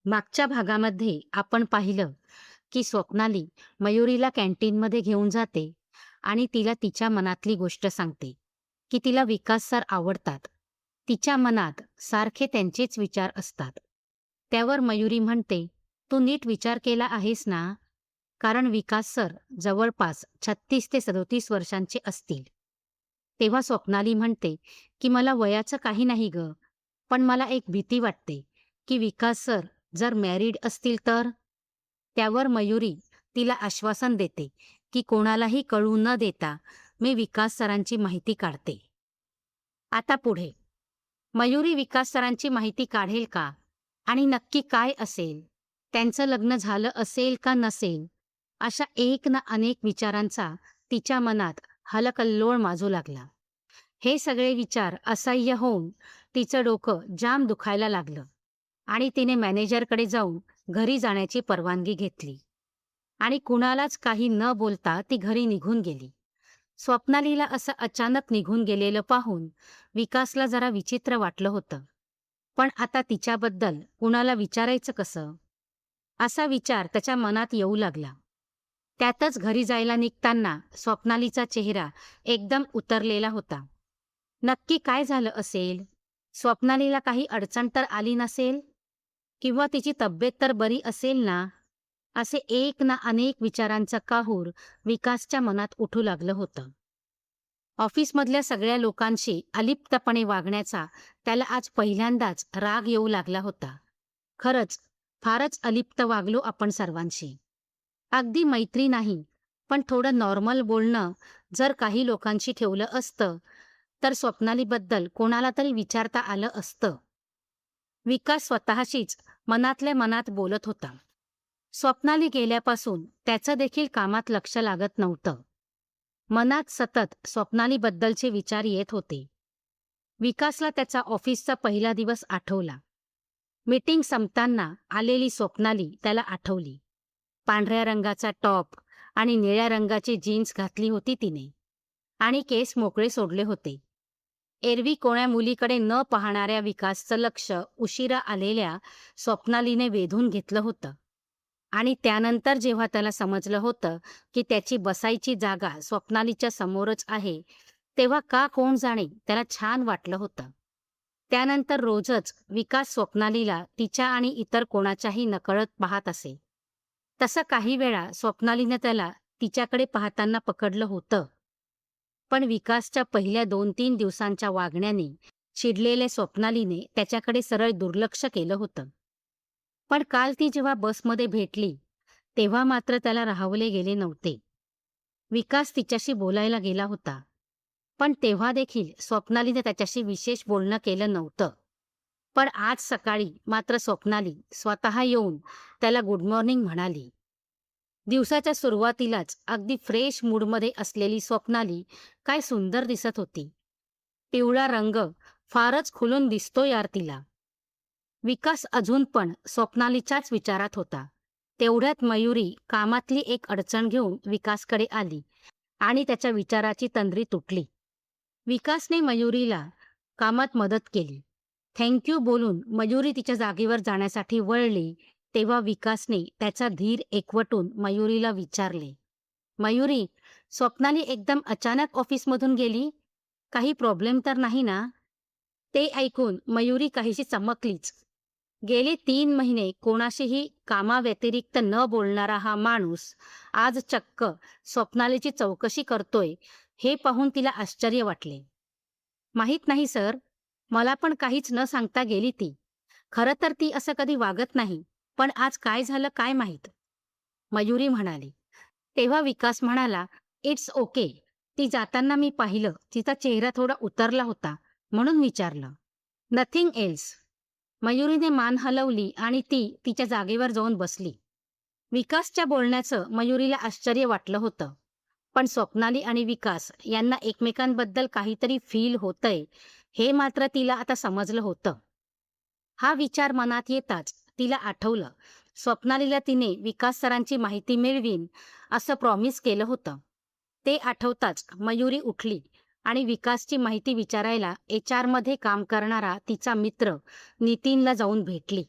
मागच्या भागामध्ये आपण पाहिलं की स्वप्नाली मयुरीला कॅन्टीनमध्ये घेऊन जाते आणि तिला तिच्या मनातली गोष्ट सांगते की तिला विकास सर आवडतात. तिच्या मनात सारखे त्यांचेच विचार असतात. त्यावर मयुरी म्हणते, "तू नीट विचार केला आहेस ना? कारण विकास सर जवळपास 36 ते 37 वर्षांचे असतील." तेव्हा स्वप्नाली म्हणते की "मला वयाचं काही नाही गं, पण मला एक भीती वाटते की विकास सर जर मॅरिड असतील तर?" त्यावर मयुरी तिला आश्वासन देते की कोणालाही कळू न देता मी विकास सरांची माहिती काढते. आता पुढे मयुरी विकास सरांची माहिती काढेल का? आणि नक्की काय असेल? त्यांचं लग्न झालं असेल का नसेल? अशा एक ना अनेक विचारांचा तिच्या मनात हलकल्लोळ माजू लागला. हे सगळे विचार असह्य होऊन तिचं डोकं जाम दुखायला लागलं आणि तिने मॅनेजरकडे जाऊन घरी जाण्याची परवानगी घेतली आणि कुणालाच काही न बोलता ती घरी निघून गेली. स्वप्नालीला असं अचानक निघून गेलेलं पाहून विकासला जरा विचित्र वाटलं होतं. पण आता तिच्याबद्दल कुणाला विचारायचं कसं? असा विचार त्याच्या मनात येऊ लागला. त्यातच घरी जायला निघताना स्वप्नालीचा चेहरा एकदम उतरलेला होता. नक्की काय झालं असेल? स्वप्नालीला काही अडचण तर आली नसेल? किंवा तिची तब्येत तर बरी असेल ना? असे एक ना अनेक विचारांचं काहूर विकासच्या मनात उठू लागलं होतं. ऑफिसमधल्या सगळ्या लोकांशी अलिप्तपणे वागण्याचा त्याला आज पहिल्यांदाच राग येऊ लागला होता. खरंच, फारच अलिप्त वागलो आपण सर्वांशी. अगदी मैत्री नाही, पण थोडं नॉर्मल बोलणं जर काही लोकांशी ठेवलं असतं, तर स्वप्नालीबद्दल कोणाला तरी विचारता आलं असतं. विकास स्वतःशीच मनातल्या मनात बोलत होता. स्वप्नाली गेल्यापासून त्याचं देखील कामात लक्ष लागत नव्हतं. मनात सतत स्वप्नालीबद्दलचे विचार येत होते. विकासला त्याचा ऑफिसचा पहिला दिवस आठवला. मीटिंग संपताना आलेली स्वप्नाली त्याला आठवली. पांढऱ्या रंगाचा टॉप आणि निळ्या रंगाची जीन्स घातली होती तिने आणि केस मोकळे सोडले होते. एरवी कोण्या मुलीकडे न पाहणाऱ्या विकासचं लक्ष उशिरा आलेल्या स्वप्नालीने वेधून घेतलं होतं. आणि त्यानंतर जेव्हा त्याला समजलं होतं की त्याची बसायची जागा स्वप्नालीच्या समोरच आहे, तेव्हा का कोण जाणे त्याला छान वाटलं होतं. त्यानंतर रोजच विकास स्वप्नालीला तिच्या आणि इतर कोणाच्याही नकळत पाहत असे. तसं काही वेळा स्वप्नालीने त्याला तिच्याकडे पाहताना पकडलं होतं. पण विकासच्या पहिल्या 2-3 दिवसांच्या वागण्याने चिडलेल्या स्वप्नालीने त्याच्याकडे सरळ दुर्लक्ष केलं होतं. पण काल ती जेव्हा बसमध्ये भेटली, तेव्हा मात्र त्याला राहवले गेले नव्हते. विकास तिच्याशी बोलायला गेला होता. पण तेव्हा देखील स्वप्नालीने त्याच्याशी विशेष बोलणं केलं नव्हतं. पण आज सकाळी मात्र स्वप्नाली स्वतः येऊन त्याला गुड मॉर्निंग म्हणाली. दिवसाच्या सुरुवातीलाच अगदी फ्रेश मूडमध्ये असलेली स्वप्नाली काय सुंदर दिसत होती. पिवळा रंग फारच खुलून दिसतो यार तिला. विकास अजून पण स्वप्नालीच्याच विचारात होता. तेवढ्यात मयुरी कामातली एक अडचण घेऊन विकासकडे आली आणि त्याच्या विचाराची तंद्री तुटली. विकासने मयुरीला कामात मदत केली. थँक यू बोलून मयुरी तिच्या जागेवर जाण्यासाठी वळली, तेव्हा विकासने त्याचा धीर एकवटून मयुरीला विचारले, "मयुरी, स्वप्नाली एकदम अचानक ऑफिसमधून गेली? काही प्रॉब्लेम तर नाही ना?" ते ऐकून मयुरी काहीशी चमकलीच. गेले 3 महिने कोणाशीही कामाव्यतिरिक्त न बोलणारा हा माणूस आज चक्क स्वप्नालीची चौकशी करतोय, हे पाहून तिला आश्चर्य वाटले. "माहीत नाही सर, मला पण काहीच न सांगता गेली ती. खरं तर ती असं कधी वागत नाही, पण आज काय झालं काय माहीत," मयुरी म्हणाली. तेव्हा विकास म्हणाला, "इट्स ओके. ती जाताना मी पाहिलं, तिचा चेहरा थोडा उतरला होता, म्हणून विचारलं. Nothing else." मयुरीने मान हलवली आणि ती तिच्या जागेवर जाऊन बसली. विकासच्या बोलण्याचं मयुरीला आश्चर्य वाटलं होतं. पण स्वप्नाली आणि विकास यांना एकमेकांबद्दल काहीतरी फील होतंय, हे मात्र तिला आता समजलं होतं. हा विचार मनात येताच तिला आठवलं, स्वप्नालीला तिने विकास सरांची माहिती मिळवीन असं प्रॉमिस केलं होतं. ते आठवताच मयुरी उठली आणि विकासची माहिती विचारायला HR मध्ये काम करणारा तिचा मित्र नितीनला जाऊन भेटली.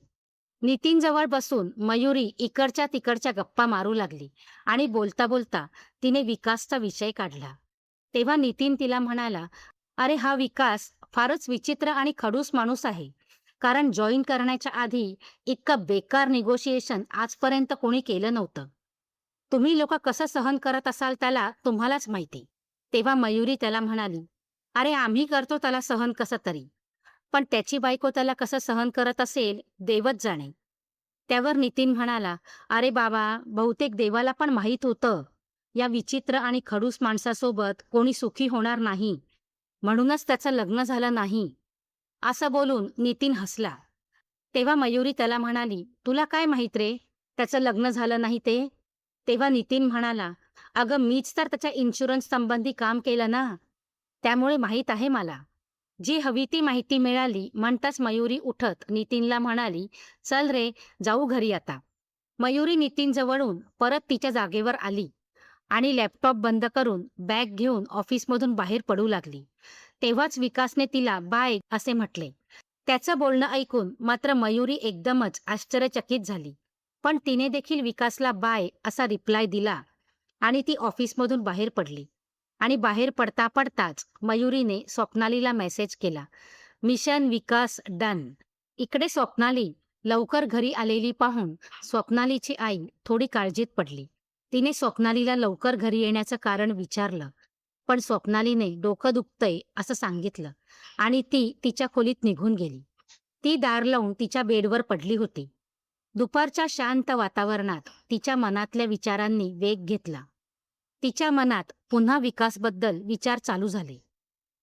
नितीन जवळ बसून मयुरी इकडच्या तिकडच्या गप्पा मारू लागली आणि बोलता बोलता तिने विकासचा विषय काढला. तेव्हा नितीन तिला म्हणाला, अरे हा विकास फारच विचित्र आणि खडूस माणूस आहे. कारण जॉईन करण्याच्या आधी इतकं बेकार निगोशिएशन आजपर्यंत कोणी केलं नव्हतं. तुम्ही लोक कसं सहन करत असाल त्याला तुम्हालाच माहिती. तेव्हा मयुरी त्याला म्हणाली, अरे आम्ही करतो त्याला सहन कसं तरी, पण त्याची बायको त्याला कसं सहन करत असेल देवच जाणे. त्यावर नितीन म्हणाला, अरे बाबा, बहुतेक देवाला पण माहीत होतं या विचित्र आणि खडूस माणसासोबत कोणी सुखी होणार नाही, म्हणूनच त्याचं लग्न झालं नाही. असं बोलून नितीन हसला. तेव्हा मयुरी त्याला म्हणाली, तुला काय माहित रे, त्याचं लग्न झालं नाही ते? तेव्हा नितीन म्हणाला, अगं मीच तर त्याच्या इन्शुरन्स संबंधी काम केलं ना, त्यामुळे माहीत आहे मला. जी हवी ती माहिती मिळाली म्हणताच मयुरी उठत नितीनला म्हणाली, चल रे, जाऊ घरी आता. मयुरी नितीन जवळून परत तिच्या जागेवर आली आणि लॅपटॉप बंद करून बॅग घेऊन ऑफिसमधून बाहेर पडू लागली. तेव्हाच विकासने तिला बाय असे म्हटले. त्याचं बोलणं ऐकून मात्र मयुरी एकदमच आश्चर्यचकित झाली. पण तिने देखील विकासला बाय असा रिप्लाय दिला आणि ती ऑफिसमधून बाहेर पडली. आणि बाहेर पडता पडताच मयुरीने स्वप्नालीला मेसेज केला, मिशन विकास डन. इकडे स्वप्नाली लवकर घरी आलेली पाहून स्वप्नालीची आई थोडी काळजीत पडली. तिने स्वप्नालीला लवकर घरी येण्याचं कारण विचारलं, पण स्वप्नालीने डोकं दुखतंय असं सांगितलं आणि ती तिच्या खोलीत निघून गेली. ती दार लावून तिच्या बेडवर पडली होती. दुपारच्या शांत वातावरणात तिच्या मनातल्या विचारांनी वेग घेतला. तिच्या मनात पुन्हा विकासबद्दल विचार चालू झाले.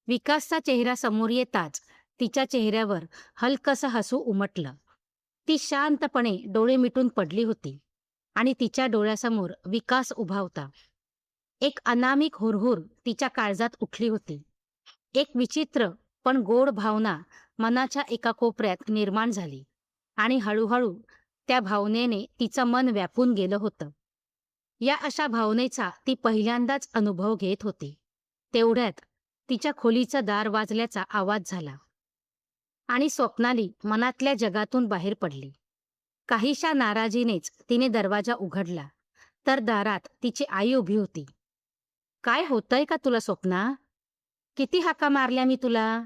विकासचा चेहरा समोर येताच तिच्या चेहऱ्यावर हलकसं हसू उमटलं. ती शांतपणे डोळे मिटून पडली होती आणि तिच्या डोळ्यासमोर विकास उभा होता. एक अनामिक हुरहुर तिच्या काळजात उठली होती. एक विचित्र पण गोड भावना मनाच्या एका कोपऱ्यात निर्माण झाली आणि हळूहळू त्या भावनेने तिचं मन व्यापून गेलं होतं. या अशा भावनेचा ती पहिल्यांदाच अनुभव घेत होती. तेवढ्यात तिच्या खोलीचं दार वाजल्याचा आवाज झाला आणि स्वप्नाली मनातल्या जगातून बाहेर पडली. काहीशा नाराजीनेच तिने दरवाजा उघडला, तर दारात तिची आई उभी होती. काय होतंय का तुला स्वप्ना? किती हाका मारल्या मी तुला?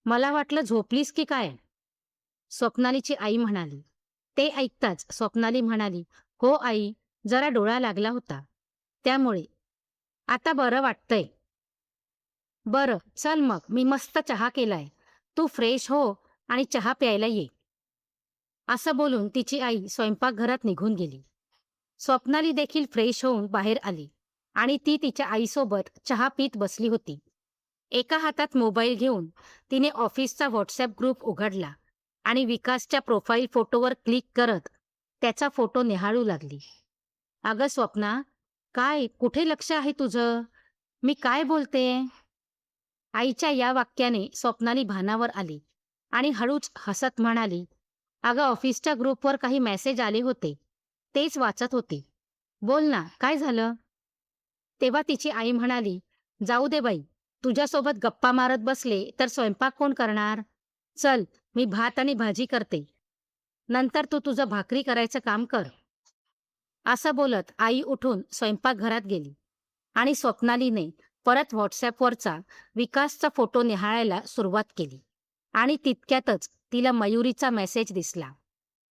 मला वाटलं झोपलीस की काय? स्वप्नालीची आई म्हणाली. ते ऐकताच स्वप्नाली म्हणाली, हो आई, जरा डोळा लागला होता, त्यामुळे. आता बरं वाटतंय. बरं, चल मग मी मस्त चहा केलाय. तू फ्रेश हो आणि चहा प्यायला ये. असं बोलून तिची आई स्वयंपाकघरात निघून गेली. स्वप्नाली देखील फ्रेश होऊन बाहेर आली आणि ती तिच्या आईसोबत चहा पीत बसली होती. एका हातात मोबाईल घेऊन तिने ऑफिसचा व्हॉट्सॲप ग्रुप उघडला आणि विकासच्या प्रोफाईल फोटोवर क्लिक करत त्याचा फोटो निहाळू लागली. अगं स्वप्ना, काय कुठे लक्ष आहे तुझं? मी काय बोलते? आईच्या या वाक्याने स्वप्नाली भानावर आली आणि हळूच हसत म्हणाली, अगं ऑफिसच्या ग्रुपवर काही मेसेज आले होते, तेच वाचत होते. बोल ना, काय झालं? तेव्हा तिची आई म्हणाली, जाऊ दे बाई, तुझ्यासोबत गप्पा मारत बसले तर स्वयंपाक कोण करणार? चल, मी भात आणि भाजी करते. नंतर तू तुझं भाकरी करायचं काम कर. असं बोलत आई उठून स्वयंपाकघरात गेली आणि स्वप्नालीने परत व्हॉट्सॲपवरचा विकासचा फोटो निहाळायला सुरुवात केली आणि तितक्यातच तिला मयुरीचा मेसेज दिसला,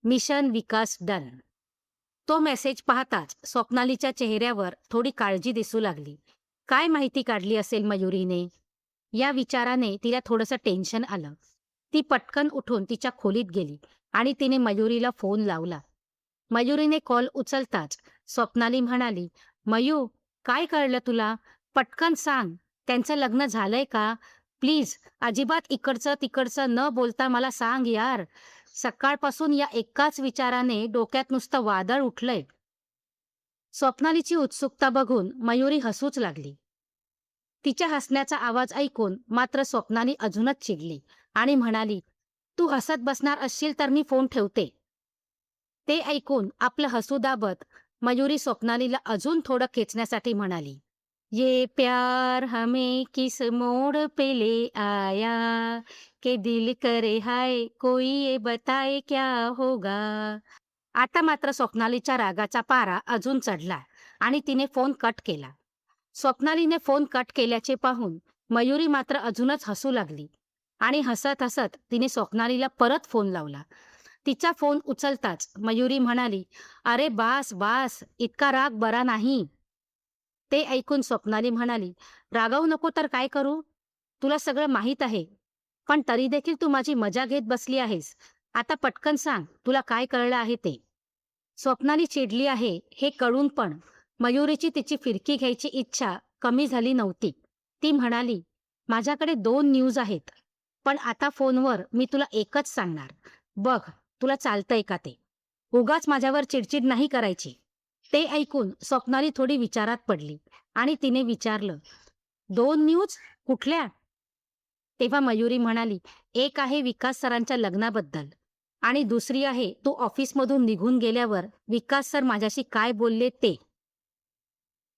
मिशन विकास डन. तो मेसेज पाहताच स्वप्नालीच्या चेहऱ्यावर थोडी काळजी दिसू लागली. काय माहिती काढली असेल मयुरीने? या विचाराने तिला थोडंसं टेन्शन आलं. ती पटकन उठून तिच्या खोलीत गेली आणि तिने मयुरीला फोन लावला. मयुरीने कॉल उचलताच स्वप्नाली म्हणाली, मयू, काय कळलं तुला? पटकन सांग, त्यांचं लग्न झालंय का? प्लीज, अजिबात इकडचं तिकडचं न बोलता मला सांग यार. सकाळपासून या एकाच विचाराने डोक्यात नुसतं वादळ उठलंय. स्वप्नालीची उत्सुकता बघून मयुरी हसूच लागली. तिच्या हसण्याचा आवाज ऐकून मात्र स्वप्नाली अजूनच चिडली आणि म्हणाली, तू हसत बसणार असशील तर मी फोन ठेवते. ते ऐकून आपलं हसू दाबत मयुरी स्वप्नालीला अजून थोडं खेचण्यासाठी म्हणाली, ये प्यार हमें किस मोड़ पे ले आया कि दिल करे हाय कोई ये बताए क्या होगा. आता मात्र स्वप्नालीच्या रागाचा पारा अजून चढला आणि तिने फोन कट केला. स्वप्नालीने फोन कट केल्याचे पाहून मयुरी मात्र अजूनच हसू लागली आणि हसत हसत तिने स्वप्नालीला परत फोन लावला. तिचा फोन उचलताच मयुरी म्हणाली, "अरे बास बास, इतका राग बरा नाही." ते ऐकून स्वप्नाली म्हणाली, "रागावू नको तर काय करू? तुला सगळं माहीत आहे. पण तरी देखील तू माझी मजा घेत बसली आहेस. आता पटकन सांग, तुला काय कळलं आहे ते?" स्वप्नाली चिडली आहे हे कळून पण मयुरीची तिची फिरकी घ्यायची इच्छा कमी झाली नव्हती. ती म्हणाली, "माझ्याकडे 2 न्यूज आहेत. पण आता फोनवर मी तुला एकच सांगणार. बघ, तुला चालतंय का ते? उगाच माझ्यावर चिडचिड नाही करायची." ते ऐकून स्वप्नाली थोडी विचारात पडली आणि तिने विचारलं, "2 न्यूज? कुठल्या?" तेव्हा मयुरी म्हणाली, "एक आहे विकास सरांच्या लग्नाबद्दल आणि दुसरी आहे तू ऑफिसमधून निघून गेल्यावर विकास सर माझ्याशी काय बोलले ते.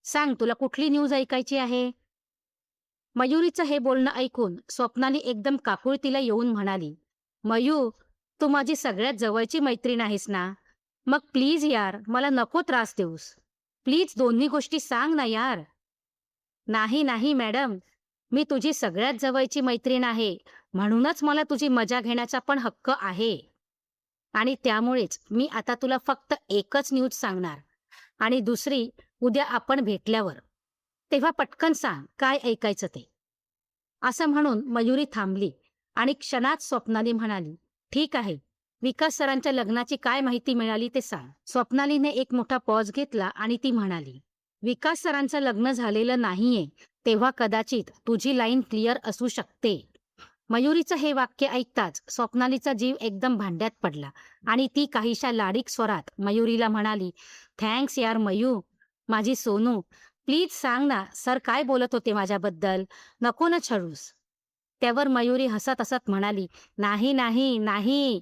सांग तुला कुठली न्यूज ऐकायची आहे?" मयुरीचं हे बोलणं ऐकून स्वप्नाली एकदम काकुळतीला येऊन म्हणाली, "मयू, तू माझी सगळ्यात जवळची मैत्रीण आहेस ना? मग प्लीज यार, मला नको त्रास देऊस. प्लीज दोन्ही गोष्टी सांग ना यार." "नाही, नाही मॅडम, मी तुझी सगळ्यात जवळची मैत्रीण आहे. म्हणूनच मला तुझी मजा घेण्याचा पण हक्क आहे. आणि त्यामुळेच मी आता तुला फक्त एकच न्यूज सांगणार आणि दुसरी उद्या आपण भेटल्यावर. तेव्हा पटकन सांग काय ऐकायचं ते." असं म्हणून मयुरी थांबली आणि क्षणात स्वप्नाली म्हणाली, "ठीक आहे. विकास सरांच्या लग्नाची काय माहिती मिळाली ते सांग." स्वप्नालीने एक मोठा पॉज घेतला आणि ती म्हणाली, "विकास सरांचं लग्न झालेलं नाहीये, तेव्हा कदाचित तुझी लाईन क्लिअर असू शकते." मयुरीचं हे वाक्य ऐकताच स्वप्नालीचा जीव एकदम भांड्यात पडला आणि ती काहीशा लाडीक स्वरात मयुरीला म्हणाली, "थँक्स यार मयू, माझी सोनू. प्लीज सांग ना, सर काय बोलत होते माझ्याबद्दल? नको ना छळूस." त्यावर मयुरी हसत-हसत म्हणाली, "नाही, नाही, नाही.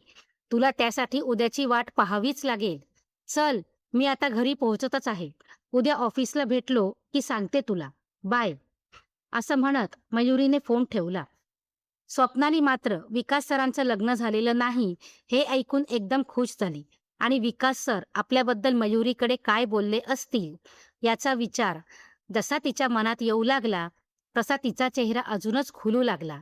तुला त्यासाठी उद्याची वाट पाहावीच लागेल. चल, मी आता घरी पोहोचतच आहे. उद्या ऑफिसला भेटलो की सांगते तुला. बाय." असं म्हणत मयुरीने फोन ठेवला. स्वप्नाली मात्र विकास सरांचं लग्न झालेलं नाही हे ऐकून एकदम खुश झाली आणि विकास सर आपल्याबद्दल मयुरीकडे काय बोलले असतील याचा विचार जसा तिच्या मनात येऊ लागला तसा तिचा चेहरा अजूनच खुलू लागला.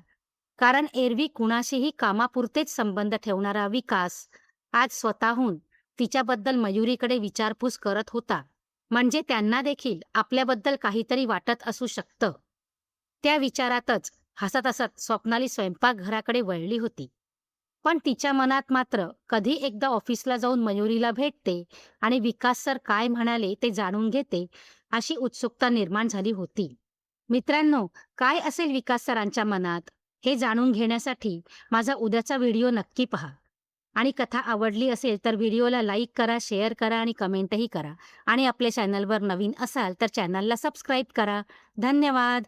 कारण एरवी कुणाशीही कामापुरतेच संबंध ठेवणारा विकास आज स्वतःहून तिच्याबद्दल मयुरीकडे विचारपूस करत होता. म्हणजे त्यांना देखील आपल्याबद्दल काहीतरी वाटत असू शकतं. त्या विचारातच हसत-हसत स्वप्नाली स्वयंपाकघराकडे वळली होती. पण तिच्या मनात मात्र कधी एकदा ऑफिसला जाऊन मयुरीला भेटते आणि विकास सर काय म्हणाले ते जाणून घेते, अशी उत्सुकता निर्माण झाली होती. मित्रांनो, काय असेल विकास सरांच्या मनात हे जाणून घेण्यासाठी माझा उद्याचा व्हिडिओ नक्की पहा. आणि कथा आवडली असेल तर व्हिडिओला लाईक करा, शेअर करा आणि कमेंटही करा. आणि आपल्या चॅनलवर नवीन असाल तर चॅनलला सबस्क्राईब करा. धन्यवाद.